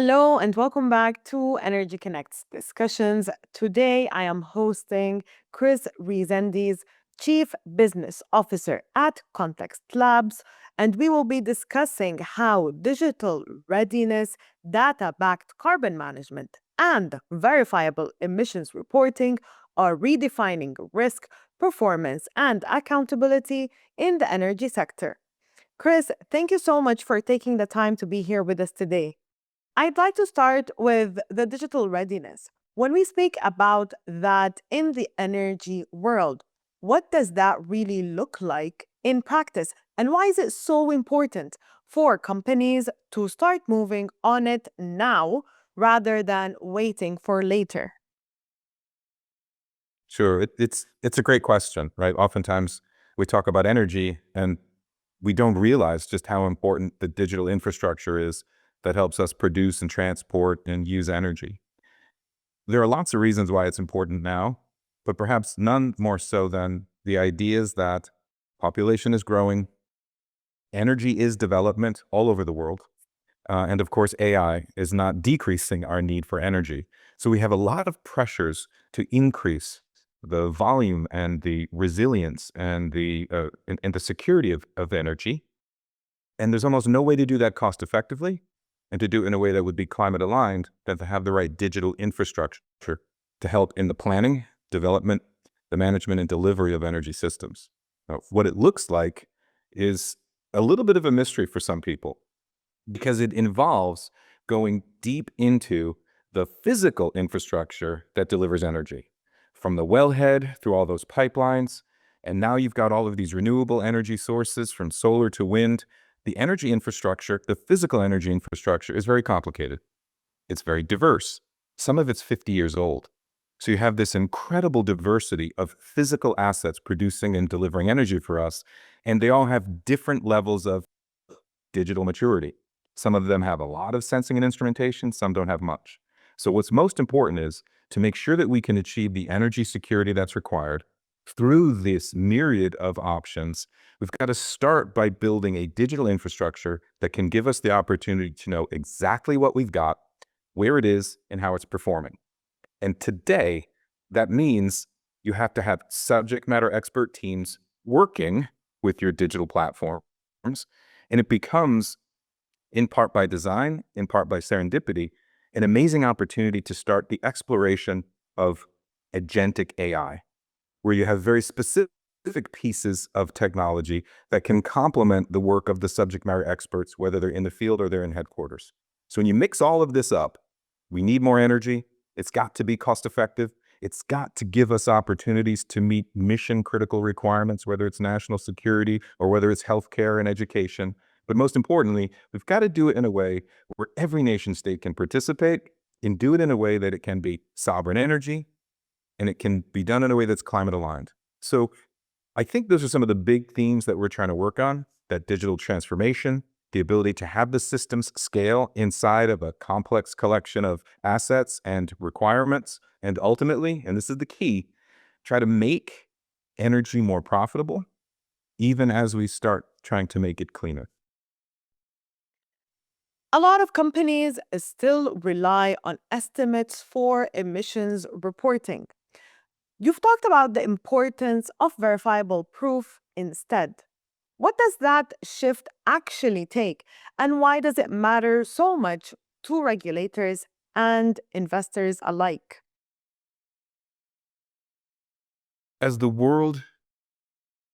Hello and welcome back to Energy Connects discussions. Today I am hosting Chris Rezendes, Chief Business Officer at Context Labs, and we will be discussing how digital readiness, data backed carbon management, and verifiable emissions reporting are redefining risk, performance, and accountability in the energy sector. Chris, thank you so much for taking the time to be here with us today. I'd like to start with the digital readiness. When we speak about that in the energy world, what does that really look like in practice? And why is it so important for companies to start moving on it now rather than waiting for later? Sure. It's a great question, right? Oftentimes we talk about energy and we don't realize just how important the digital infrastructure is that helps us produce and transport and use energy. There are lots of reasons why it's important now, but perhaps none more so than the ideas that population is growing, energy is development all over the world, and of course, AI is not decreasing our need for energy. So we have a lot of pressures to increase the volume and the resilience and the security of energy. And there's almost no way to do that cost effectively and to do it in a way that would be climate aligned than to have the right digital infrastructure to help in the planning, development, the management and delivery of energy systems. Now, what it looks like is a little bit of a mystery for some people because it involves going deep into the physical infrastructure that delivers energy from the wellhead through all those pipelines. And now you've got all of these renewable energy sources from solar to wind. The energy infrastructure, the physical energy infrastructure is very complicated. It's very diverse. Some of it's 50 years old. So you have this incredible diversity of physical assets producing and delivering energy for us. And they all have different levels of digital maturity. Some of them have a lot of sensing and instrumentation, some don't have much. So what's most important is to make sure that we can achieve the energy security that's required through this myriad of options. We've got to start by building a digital infrastructure that can give us the opportunity to know exactly what we've got, where it is, and how it's performing. And today, that means you have to have subject matter expert teams working with your digital platforms. And it becomes, in part by design, in part by serendipity, an amazing opportunity to start the exploration of agentic AI, where you have very specific pieces of technology that can complement the work of the subject matter experts, whether they're in the field or they're in headquarters. So when you mix all of this up, we need more energy. It's got to be cost effective. It's got to give us opportunities to meet mission critical requirements, whether it's national security or whether it's healthcare and education. But most importantly, we've got to do it in a way where every nation state can participate and do it in a way that it can be sovereign energy and it can be done in a way that's climate aligned. So I think those are some of the big themes that we're trying to work on: that digital transformation, the ability to have the systems scale inside of a complex collection of assets and requirements, and ultimately, and this is the key, try to make energy more profitable, even as we start trying to make it cleaner. A lot of companies still rely on estimates for emissions reporting. You've talked about the importance of verifiable proof instead. What does that shift actually take, and why does it matter so much to regulators and investors alike? As the world,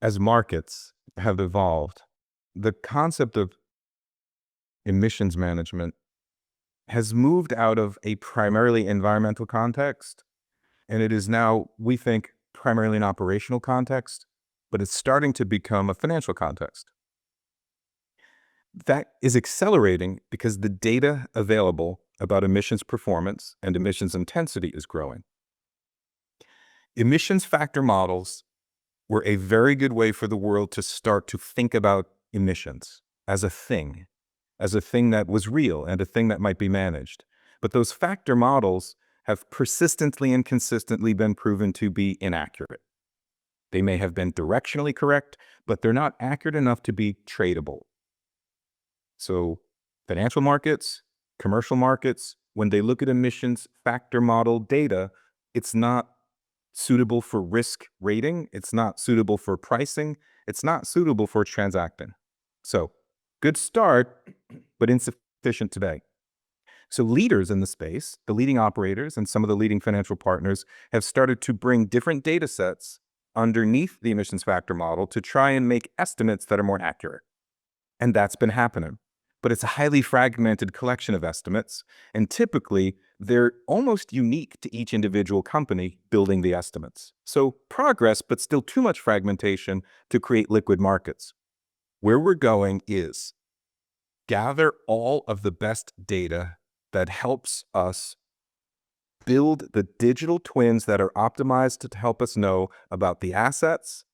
as markets have evolved, the concept of emissions management has moved out of a primarily environmental context, and it is now, we think, primarily an operational context, but it's starting to become a financial context. That is accelerating because the data available about emissions performance and emissions intensity is growing. Emissions factor models were a very good way for the world to start to think about emissions as a thing that was real and a thing that might be managed. But those factor models have persistently and consistently been proven to be inaccurate. They may have been directionally correct, but they're not accurate enough to be tradable. So financial markets, Commercial markets, when they look at emissions factor model data, it's not suitable for risk rating. It's not suitable for pricing. It's not suitable for transacting. So good start, but insufficient today. So leaders in the space, the leading operators and some of the leading financial partners have started to bring different data sets underneath the emissions factor model to try and make estimates that are more accurate. And that's been happening. But it's a highly fragmented collection of estimates, and typically they're almost unique to each individual company building the estimates. So progress, but still too much fragmentation to create liquid markets. Where we're going is gather all of the best data that helps us build the digital twins that are optimized to help us know about the assets,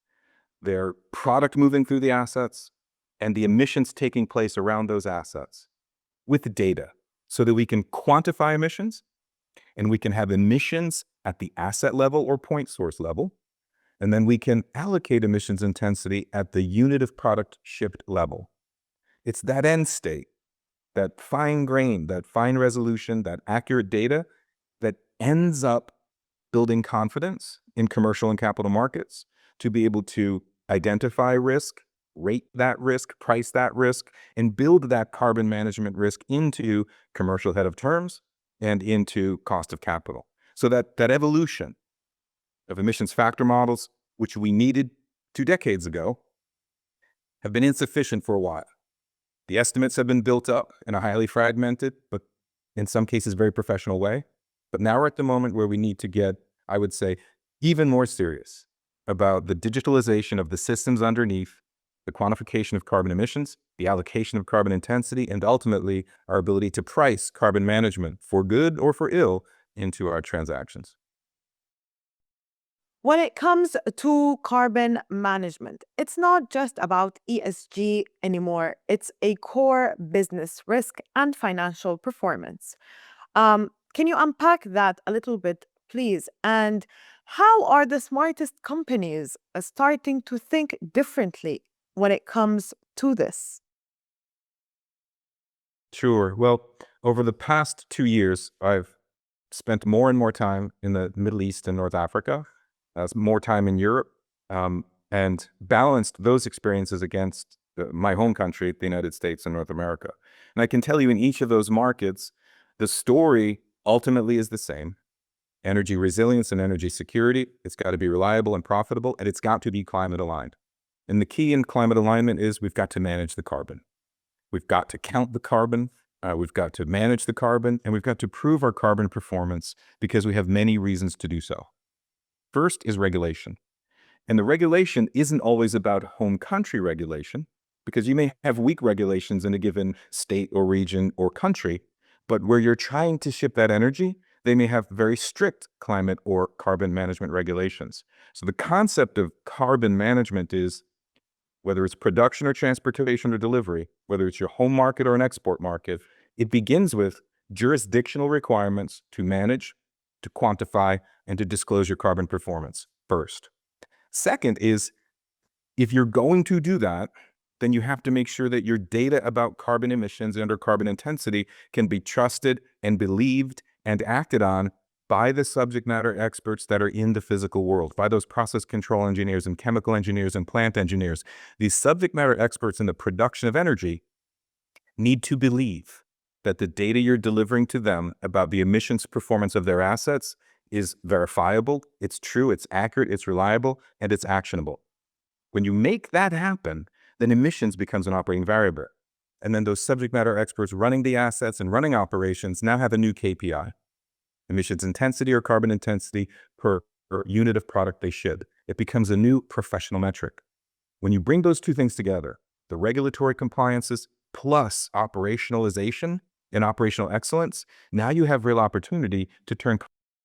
their product moving through the assets, and the emissions taking place around those assets with data so that we can quantify emissions and we can have emissions at the asset level or point source level. And then we can allocate emissions intensity at the unit of product shipped level. It's that end state, that fine grain, that fine resolution, that accurate data that ends up building confidence in commercial and capital markets to be able to identify risk, rate that risk, price that risk, and build that carbon management risk into commercial head of terms and into cost of capital. So that evolution of emissions factor models, which we needed 2 decades ago, have been insufficient for a while. The estimates have been built up in a highly fragmented, but in some cases very professional way. But now we're at the moment where we need to get, I would say, even more serious about the digitalization of the systems underneath, the quantification of carbon emissions, the allocation of carbon intensity, and ultimately our ability to price carbon management for good or for ill into our transactions. When it comes to carbon management, it's not just about ESG anymore. It's a core business risk and financial performance. Can you unpack that a little bit, please? And how are the smartest companies starting to think differently when it comes to this? Sure. Well, over the past 2 years, I've spent more and more time in the Middle East and North Africa, more time in Europe, and balanced those experiences against my home country, the United States and North America. And I can tell you in each of those markets, the story ultimately is the same. Energy resilience and energy security, it's got to be reliable and profitable, and it's got to be climate aligned. And the key in climate alignment is we've got to manage the carbon. We've got to count the carbon, we've got to manage the carbon, and we've got to prove our carbon performance because we have many reasons to do so. First is regulation. And the regulation isn't always about home country regulation, because you may have weak regulations in a given state or region or country, but where you're trying to ship that energy, they may have very strict climate or carbon management regulations. So the concept of carbon management is, whether it's production or transportation or delivery, whether it's your home market or an export market, it begins with jurisdictional requirements to manage, to quantify, and to disclose your carbon performance first. Second is, if you're going to do that, then you have to make sure that your data about carbon emissions and or carbon intensity can be trusted and believed and acted on by the subject matter experts that are in the physical world, by those process control engineers and chemical engineers and plant engineers. These subject matter experts in the production of energy need to believe that the data you're delivering to them about the emissions performance of their assets is verifiable, it's true, it's accurate, it's reliable, and it's actionable. When you make that happen, then emissions becomes an operating variable. And then those subject matter experts running the assets and running operations now have a new KPI. Emissions intensity or carbon intensity per unit of product they ship. It becomes a new professional metric. When you bring those two things together, the regulatory compliances plus operationalization and operational excellence, now you have real opportunity to turn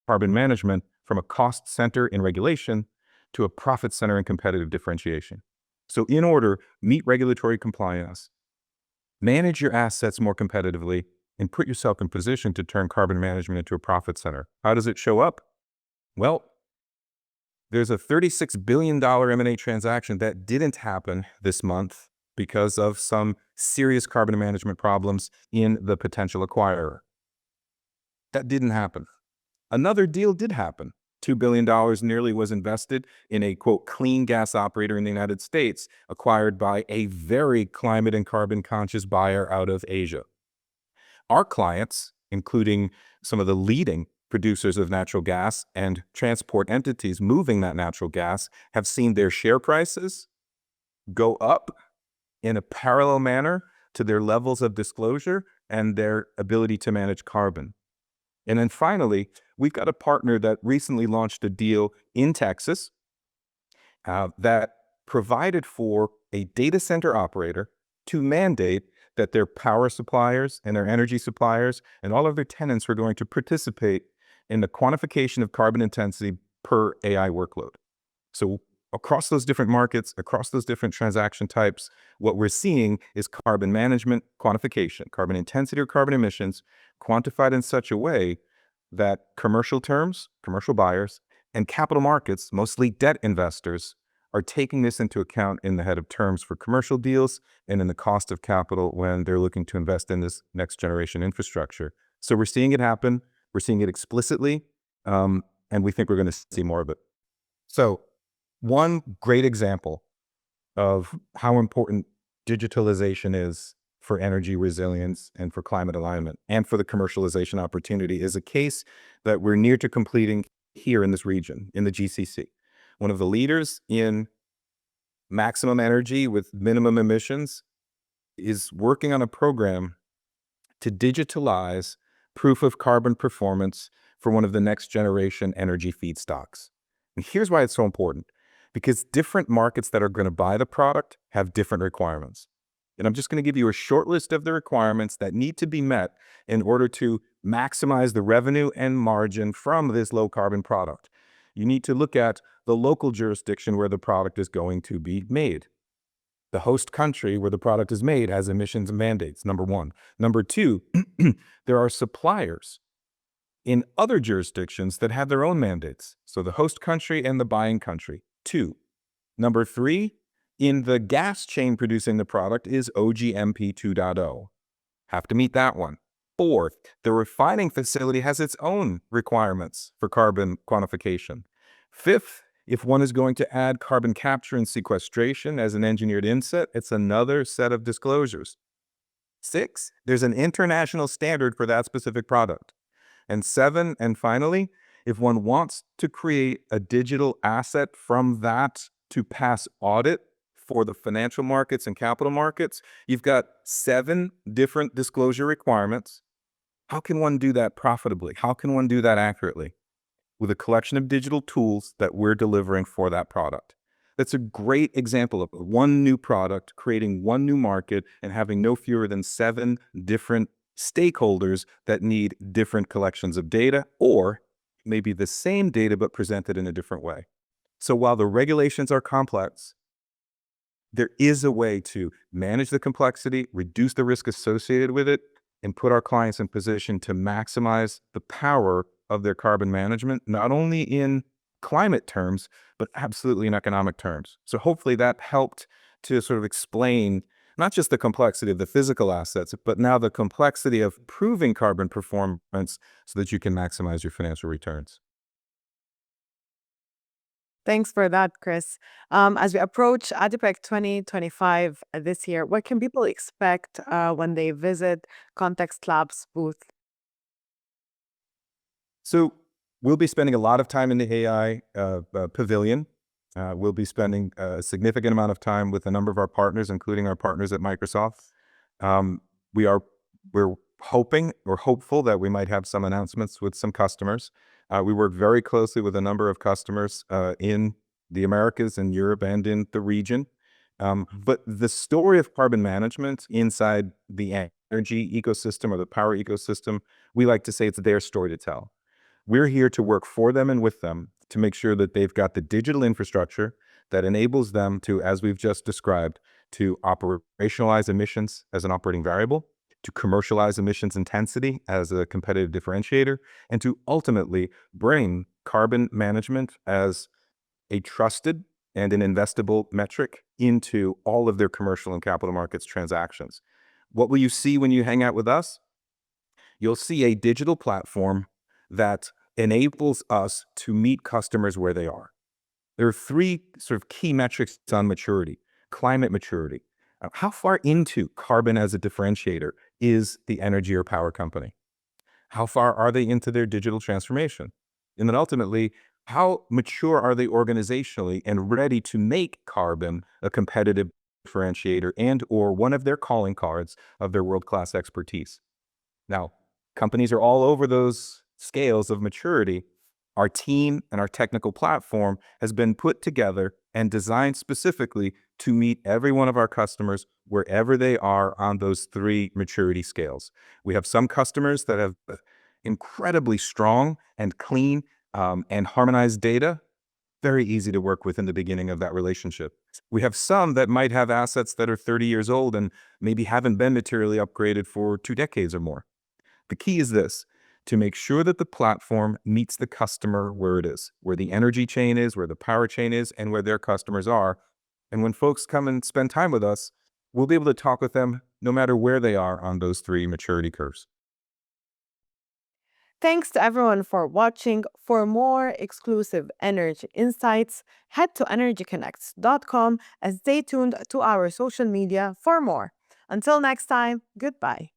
carbon management from a cost center in regulation to a profit center in competitive differentiation. So in order, meet regulatory compliance, manage your assets more competitively, and put yourself in position to turn carbon management into a profit center. How does it show up? Well, there's a $36 billion M&A transaction that didn't happen this month because of some serious carbon management problems in the potential acquirer. That didn't happen. Another deal did happen. $2 billion nearly was invested in a, quote, clean gas operator in the United States, acquired by a very climate and carbon conscious buyer out of Asia. Our clients, including some of the leading producers of natural gas and transport entities moving that natural gas, have seen their share prices go up in a parallel manner to their levels of disclosure and their ability to manage carbon. And then finally, we've got a partner that recently launched a deal in Texas that provided for a data center operator to mandate that their power suppliers and their energy suppliers and all of their tenants were going to participate in the quantification of carbon intensity per AI workload. So across those different markets, across those different transaction types, what we're seeing is carbon management quantification, carbon intensity or carbon emissions quantified in such a way that commercial terms, commercial buyers, and capital markets, mostly debt investors, are taking this into account in the head of terms for commercial deals and in the cost of capital when they're looking to invest in this next generation infrastructure. So we're seeing it happen. We're seeing it explicitly, and we think we're going to see more of it. So one great example of how important digitalization is for energy resilience and for climate alignment and for the commercialization opportunity is a case that we're near to completing here in this region, in the GCC. One of the leaders in maximum energy with minimum emissions is working on a program to digitalize proof of carbon performance for one of the next generation energy feedstocks. And here's why it's so important. Because different markets that are going to buy the product have different requirements. And I'm just going to give you a short list of the requirements that need to be met in order to maximize the revenue and margin from this low carbon product. You need to look at the local jurisdiction where the product is going to be made. The host country where the product is made has emissions mandates, number one. Number two, there are suppliers in other jurisdictions that have their own mandates. So the host country and the buying country. Two. Number three, in the gas chain producing the product is OGMP 2.0. Have to meet that one. Fourth, the refining facility has its own requirements for carbon quantification. Fifth, if one is going to add carbon capture and sequestration as an engineered inset, it's another set of disclosures. Six, there's an international standard for that specific product. And seven, and finally, if one wants to create a digital asset from that to pass audit for the financial markets and capital markets, you've got 7 different disclosure requirements. How can one do that profitably? How can one do that accurately? With a collection of digital tools that we're delivering for that product. That's a great example of one new product, creating one new market, and having no fewer than 7 different stakeholders that need different collections of data, or maybe the same data but presented in a different way. So while the regulations are complex, there is a way to manage the complexity, reduce the risk associated with it, and put our clients in position to maximize the power of their carbon management, not only in climate terms, but absolutely in economic terms. So hopefully that helped to sort of explain not just the complexity of the physical assets, but now the complexity of proving carbon performance so that you can maximize your financial returns. Thanks for that, Chris. As we approach ADIPEC 2025 this year, what can people expect when they visit Context Labs booth? So we'll be spending a lot of time in the AI pavilion. We'll be spending a significant amount of time with a number of our partners, including our partners at Microsoft. We're hopeful that we might have some announcements with some customers. We work very closely with a number of customers in the Americas and Europe and in the region. But the story of carbon management inside the energy ecosystem or the power ecosystem, we like to say it's their story to tell. We're here to work for them and with them to make sure that they've got the digital infrastructure that enables them to, as we've just described, to operationalize emissions as an operating variable, to commercialize emissions intensity as a competitive differentiator, and to ultimately bring carbon management as a trusted and an investable metric into all of their commercial and capital markets transactions. What will you see when you hang out with us? You'll see a digital platform that enables us to meet customers where they are. There are three sort of key metrics on maturity. Climate maturity. How far into carbon as a differentiator is the energy or power company? How far are they into their digital transformation? And then ultimately, how mature are they organizationally and ready to make carbon a competitive differentiator and or one of their calling cards of their world-class expertise? Now, companies are all over those scales of maturity. Our team and our technical platform has been put together and designed specifically to meet every one of our customers wherever they are on those three maturity scales. We have some customers that have incredibly strong and clean and harmonized data, very easy to work with in the beginning of that relationship. We have some that might have assets that are 30 years old and maybe haven't been materially upgraded for 2 decades or more. The key is this: to make sure that the platform meets the customer where it is, where the energy chain is, where the power chain is, and where their customers are. And when folks come and spend time with us, we'll be able to talk with them no matter where they are on those three maturity curves. Thanks to everyone for watching. For more exclusive energy insights, head to energyconnects.com and stay tuned to our social media for more. Until next time, goodbye.